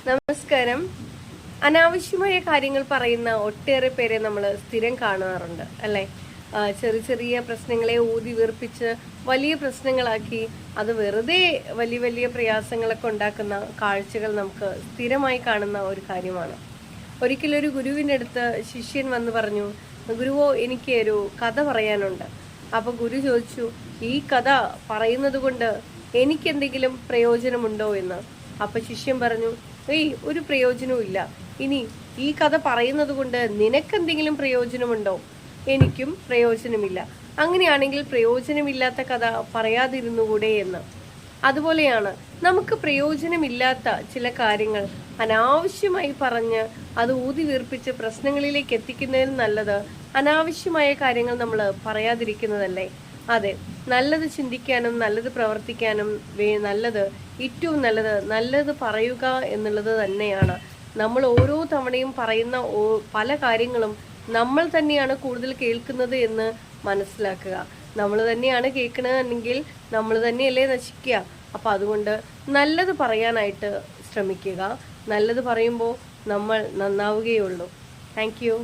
നമസ്കാരം. അനാവശ്യമായ കാര്യങ്ങൾ പറയുന്ന ഒട്ടേറെ പേരെ നമ്മൾ സ്ഥിരം കാണാറുണ്ട് അല്ലേ? ചെറിയ ചെറിയ പ്രശ്നങ്ങളെ ഊതി വീർപ്പിച്ച് വലിയ പ്രശ്നങ്ങളാക്കി അത് വെറുതെ വലിയ വലിയ പ്രയാസങ്ങളൊക്കെ ഉണ്ടാക്കുന്ന കാഴ്ചകൾ നമുക്ക് സ്ഥിരമായി കാണുന്ന ഒരു കാര്യമാണ്. ഒരിക്കലൊരു ഗുരുവിൻ്റെ അടുത്ത് ശിഷ്യൻ വന്ന് പറഞ്ഞു, ഗുരുവോ, എനിക്ക് ഒരു കഥ പറയാനുണ്ട്. അപ്പൊ ഗുരു ചോദിച്ചു, ഈ കഥ പറയുന്നത് കൊണ്ട് എനിക്കെന്തെങ്കിലും പ്രയോജനമുണ്ടോ എന്ന്. അപ്പൊ ശിഷ്യൻ പറഞ്ഞു, ഒരു പ്രയോജനവും ഇല്ല. ഇനി ഈ കഥ പറയുന്നത് കൊണ്ട് നിനക്കെന്തെങ്കിലും പ്രയോജനമുണ്ടോ? എനിക്കും പ്രയോജനമില്ല. അങ്ങനെയാണെങ്കിൽ പ്രയോജനമില്ലാത്ത കഥ പറയാതിരുന്നുകൂടെ എന്ന്. അതുപോലെയാണ് നമുക്ക് പ്രയോജനമില്ലാത്ത ചില കാര്യങ്ങൾ അനാവശ്യമായി പറഞ്ഞ് അത് ഊതി വീർപ്പിച്ച് പ്രശ്നങ്ങളിലേക്ക് എത്തിക്കുന്നതിന് നല്ലത് അനാവശ്യമായ കാര്യങ്ങൾ നമ്മൾ പറയാതിരിക്കുന്നതല്ലേ? അതെ, നല്ലത് ചിന്തിക്കാനും നല്ലത് പ്രവർത്തിക്കാനും നല്ലത്, ഏറ്റവും നല്ലത് പറയുക എന്നുള്ളത് തന്നെയാണ്. നമ്മൾ ഓരോ തവണയും പറയുന്ന പല കാര്യങ്ങളും നമ്മൾ തന്നെയാണ് കൂടുതൽ കേൾക്കുന്നത് എന്ന് മനസ്സിലാക്കുക. നമ്മൾ തന്നെയാണ് കേൾക്കണമെങ്കിൽ നമ്മൾ തന്നെയല്ലേ നശിക്കുക. അപ്പം അതുകൊണ്ട് നല്ലത് പറയാനായിട്ട് ശ്രമിക്കുക. നല്ലത് പറയുമ്പോൾ നമ്മൾ നന്നാവുകയുള്ളൂ. Thank you.